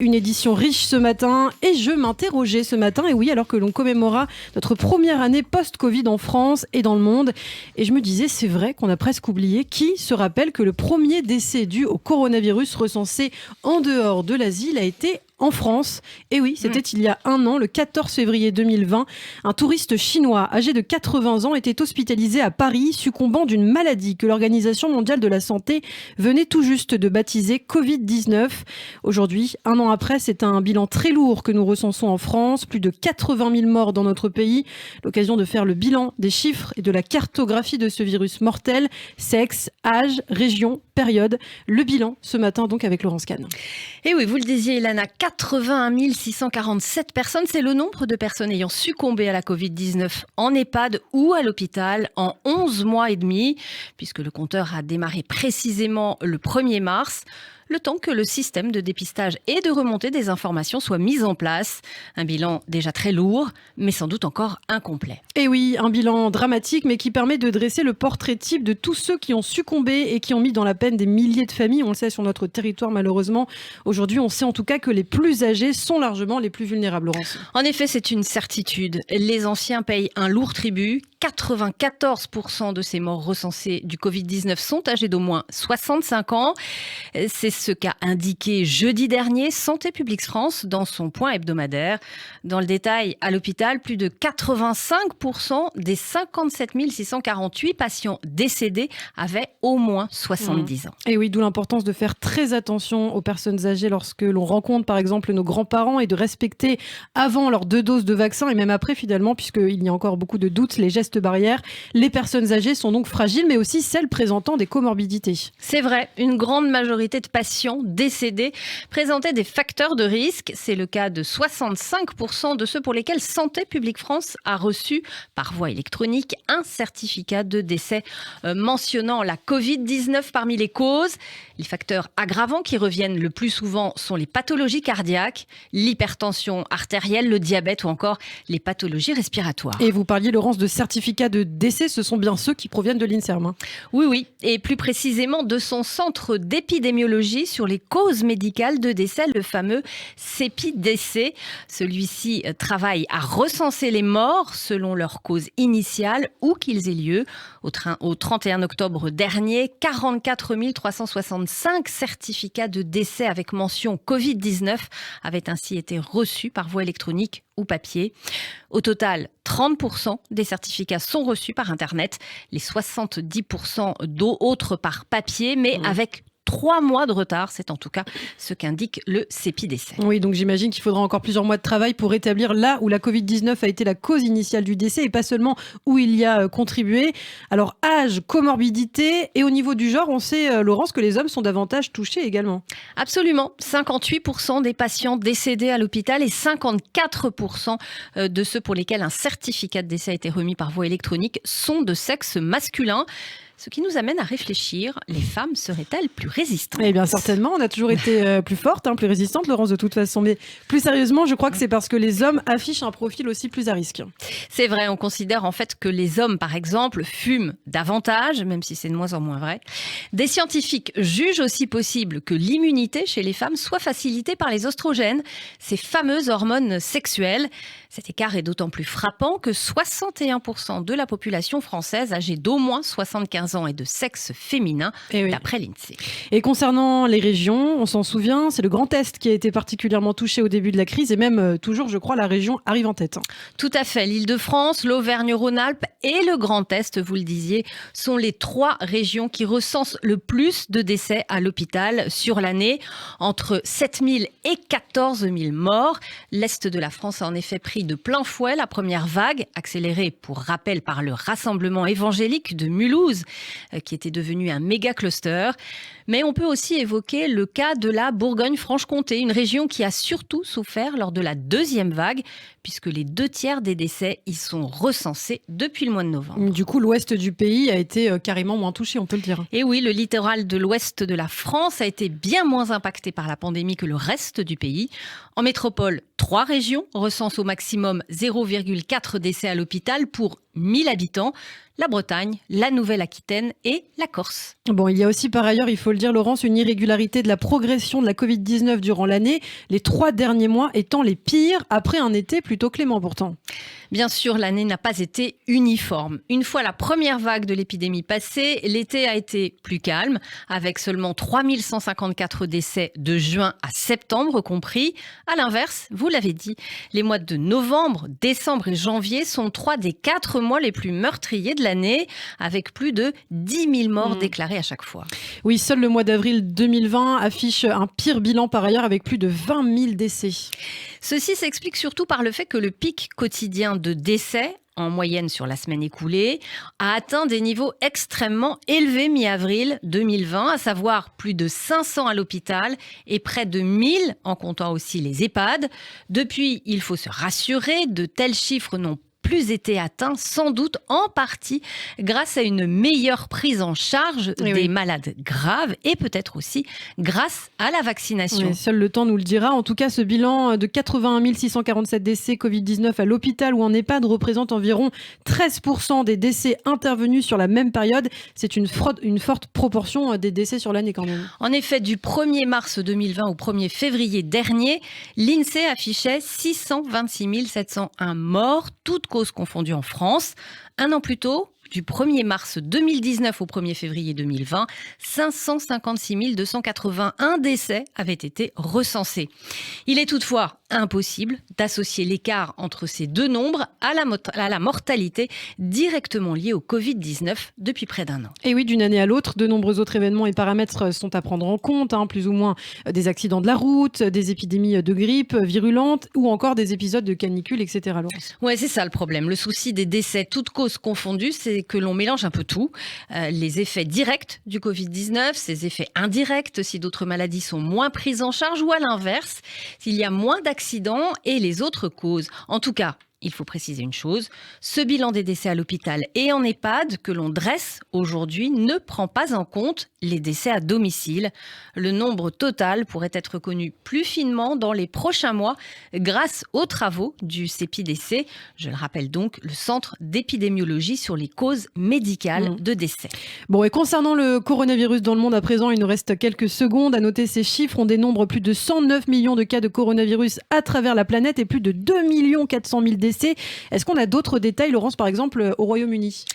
Une édition riche ce matin et je m'interrogeais ce matin, et oui, alors que l'on commémora notre première année post-Covid en France et dans le monde. Et je me disais, c'est vrai qu'on a presque oublié. Qui se rappelle que le premier décès dû au coronavirus recensé en dehors de l'asile a été en France? Et oui, c'était il y a un an, le 14 février 2020. Un touriste chinois âgé de 80 ans était hospitalisé à Paris, succombant d'une maladie que l'Organisation mondiale de la santé venait tout juste de baptiser Covid-19. Aujourd'hui, un an après, c'est un bilan très lourd que nous recensons en France. Plus de 80 000 morts dans notre pays. L'occasion de faire le bilan des chiffres et de la cartographie de ce virus mortel. Sexe, âge, région, période. Le bilan ce matin donc avec Laurence Kahn. Et oui, vous le disiez, Ilana, 81 647 personnes, c'est le nombre de personnes ayant succombé à la Covid-19 en EHPAD ou à l'hôpital en 11 mois et demi, puisque le compteur a démarré précisément le 1er mars. Le temps que le système de dépistage et de remontée des informations soit mis en place. Un bilan déjà très lourd, mais sans doute encore incomplet. Et oui, un bilan dramatique, mais qui permet de dresser le portrait type de tous ceux qui ont succombé et qui ont mis dans la peine des milliers de familles. On le sait sur notre territoire, malheureusement. Aujourd'hui, on sait en tout cas que les plus âgés sont largement les plus vulnérables, Laurence. En effet, c'est une certitude. Les anciens payent un lourd tribut. 94% de ces morts recensés du Covid-19 sont âgés d'au moins 65 ans. C'est ce qu'a indiqué jeudi dernier Santé publique France dans son point hebdomadaire. Dans le détail, à l'hôpital, plus de 85% des 57 648 patients décédés avaient au moins 70 ans. Et oui, d'où l'importance de faire très attention aux personnes âgées lorsque l'on rencontre par exemple nos grands-parents et de respecter avant leurs 2 doses de vaccin et même après finalement, puisqu'il y a encore beaucoup de doutes, les gestes barrières. Les personnes âgées sont donc fragiles, mais aussi celles présentant des comorbidités. C'est vrai, une grande majorité de patients décédés présentaient des facteurs de risque. C'est le cas de 65% de ceux pour lesquels Santé publique France a reçu par voie électronique un certificat de décès mentionnant la Covid-19 parmi les causes. Les facteurs aggravants qui reviennent le plus souvent sont les pathologies cardiaques, l'hypertension artérielle, le diabète ou encore les pathologies respiratoires. Et vous parliez, Laurence, de certificats de décès, ce sont bien ceux qui proviennent de l'INSERM. Oui, et plus précisément de son centre d'épidémiologie sur les causes médicales de décès, le fameux CEPI-DC. Celui-ci travaille à recenser les morts selon leur cause initiale, où qu'ils aient lieu. Au 31 octobre dernier, 44 365 certificats de décès avec mention Covid-19 avaient ainsi été reçus par voie électronique ou papier. Au total, 30% des certificats sont reçus par Internet, les 70% d'autres par papier, mais avec 3 mois de retard, c'est en tout cas ce qu'indique le CEPI-DC. Oui, donc j'imagine qu'il faudra encore plusieurs mois de travail pour établir là où la Covid-19 a été la cause initiale du décès et pas seulement où il y a contribué. Alors âge, comorbidité et au niveau du genre, on sait, Laurence, que les hommes sont davantage touchés également. Absolument, 58% des patients décédés à l'hôpital et 54% de ceux pour lesquels un certificat de décès a été remis par voie électronique sont de sexe masculin. Ce qui nous amène à réfléchir, les femmes seraient-elles plus résistantes? Eh bien certainement, on a toujours été plus fortes, plus résistantes, Laurence, de toute façon. Mais plus sérieusement, je crois que c'est parce que les hommes affichent un profil aussi plus à risque. C'est vrai, on considère en fait que les hommes, par exemple, fument davantage, même si c'est de moins en moins vrai. Des scientifiques jugent aussi possible que l'immunité chez les femmes soit facilitée par les oestrogènes, ces fameuses hormones sexuelles. Cet écart est d'autant plus frappant que 61% de la population française âgée d'au moins 75 ans et de sexe féminin, d'après l'INSEE. Et concernant les régions, on s'en souvient, c'est le Grand Est qui a été particulièrement touché au début de la crise et même toujours, je crois, la région arrive en tête. Tout à fait. L'Île-de-France, l'Auvergne-Rhône-Alpes et le Grand Est, vous le disiez, sont les 3 régions qui recensent le plus de décès à l'hôpital sur l'année. Entre 7 000 et 14 000 morts. L'Est de la France a en effet pris de plein fouet la première vague, accélérée pour rappel par le rassemblement évangélique de Mulhouse, qui était devenu un méga cluster. Mais on peut aussi évoquer le cas de la Bourgogne-Franche-Comté, une région qui a surtout souffert lors de la 2e vague, puisque les 2/3 des décès y sont recensés depuis le mois de novembre. Du coup, l'ouest du pays a été carrément moins touché, on peut le dire. Et oui, le littoral de l'ouest de la France a été bien moins impacté par la pandémie que le reste du pays. En métropole, 3 régions recensent au maximum 0,4 décès à l'hôpital pour 1000 habitants. La Bretagne, la Nouvelle-Aquitaine et la Corse. Bon, il y a aussi par ailleurs, il faut le le dire Laurence, une irrégularité de la progression de la Covid-19 durant l'année, les 3 derniers mois étant les pires après un été plutôt clément pourtant. Bien sûr, l'année n'a pas été uniforme. Une fois la première vague de l'épidémie passée, l'été a été plus calme, avec seulement 3154 décès de juin à septembre compris. À l'inverse, vous l'avez dit, les mois de novembre, décembre et janvier sont 3 des 4 mois les plus meurtriers de l'année, avec plus de 10 000 morts déclarés à chaque fois. Oui, seul le mois d'avril 2020 affiche un pire bilan par ailleurs, avec plus de 20 000 décès. Ceci s'explique surtout par le fait que le pic quotidien de décès, en moyenne sur la semaine écoulée, a atteint des niveaux extrêmement élevés mi-avril 2020, à savoir plus de 500 à l'hôpital et près de 1000 en comptant aussi les EHPAD. Depuis, il faut se rassurer, de tels chiffres n'ont plus été atteints, sans doute en partie grâce à une meilleure prise en charge des malades graves et peut-être aussi grâce à la vaccination. Oui, seul le temps nous le dira. En tout cas, ce bilan de 81 647 décès Covid-19 à l'hôpital ou en EHPAD représente environ 13% des décès intervenus sur la même période. C'est une forte proportion des décès sur l'année quand même. En effet, du 1er mars 2020 au 1er février dernier, l'INSEE affichait 626 701 morts, toutes causes confondues en France. Un an plus tôt, du 1er mars 2019 au 1er février 2020, 556 281 décès avaient été recensés. Il est toutefois impossible d'associer l'écart entre ces deux nombres à la mortalité directement liée au Covid-19 depuis près d'un an. Et oui, d'une année à l'autre, de nombreux autres événements et paramètres sont à prendre en compte, plus ou moins des accidents de la route, des épidémies de grippe virulentes ou encore des épisodes de canicule, etc. Ouais, c'est ça le problème. Le souci des décès, toutes causes confondues, c'est que l'on mélange un peu tout. Les effets directs du Covid-19, ses effets indirects si d'autres maladies sont moins prises en charge ou à l'inverse, s'il y a moins d'accidents et les autres causes. En tout cas, il faut préciser une chose, ce bilan des décès à l'hôpital et en EHPAD que l'on dresse aujourd'hui ne prend pas en compte les décès à domicile. Le nombre total pourrait être connu plus finement dans les prochains mois grâce aux travaux du CEPI-DC. Je le rappelle donc, le Centre d'épidémiologie sur les causes médicales de décès. Bon, et concernant le coronavirus dans le monde à présent, il nous reste quelques secondes à noter ces chiffres. On dénombre plus de 109 millions de cas de coronavirus à travers la planète et plus de 2 400 000 décès. Est-ce qu'on a d'autres détails, Laurence, par exemple, au Royaume-Uni ?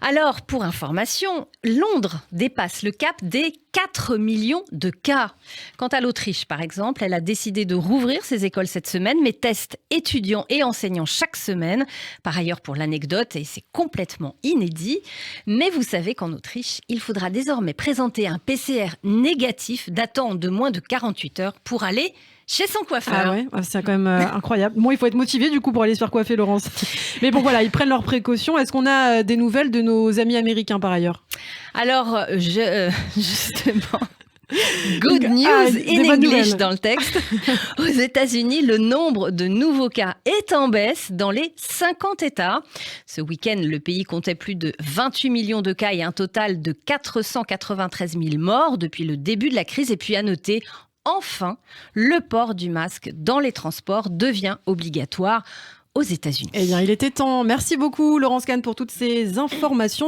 Alors, pour information, Londres dépasse le cap des 4 millions de cas. Quant à l'Autriche, par exemple, elle a décidé de rouvrir ses écoles cette semaine, mais teste étudiants et enseignants chaque semaine. Par ailleurs, pour l'anecdote, et c'est complètement inédit, mais vous savez qu'en Autriche, il faudra désormais présenter un PCR négatif datant de moins de 48 heures pour aller chez son coiffeur. Ah ouais, c'est quand même incroyable. Bon, il faut être motivé du coup pour aller se faire coiffer, Laurence. Mais bon, voilà, ils prennent leurs précautions. Est-ce qu'on a des nouvelles de nos amis américains par ailleurs ? Alors, justement... Good news in English dans le texte. Aux États-Unis, le nombre de nouveaux cas est en baisse dans les 50 États. Ce week-end, le pays comptait plus de 28 millions de cas et un total de 493 000 morts depuis le début de la crise. Et puis à noter, enfin, le port du masque dans les transports devient obligatoire aux États-Unis. Eh bien, il était temps. Merci beaucoup, Laurence Kahn, pour toutes ces informations.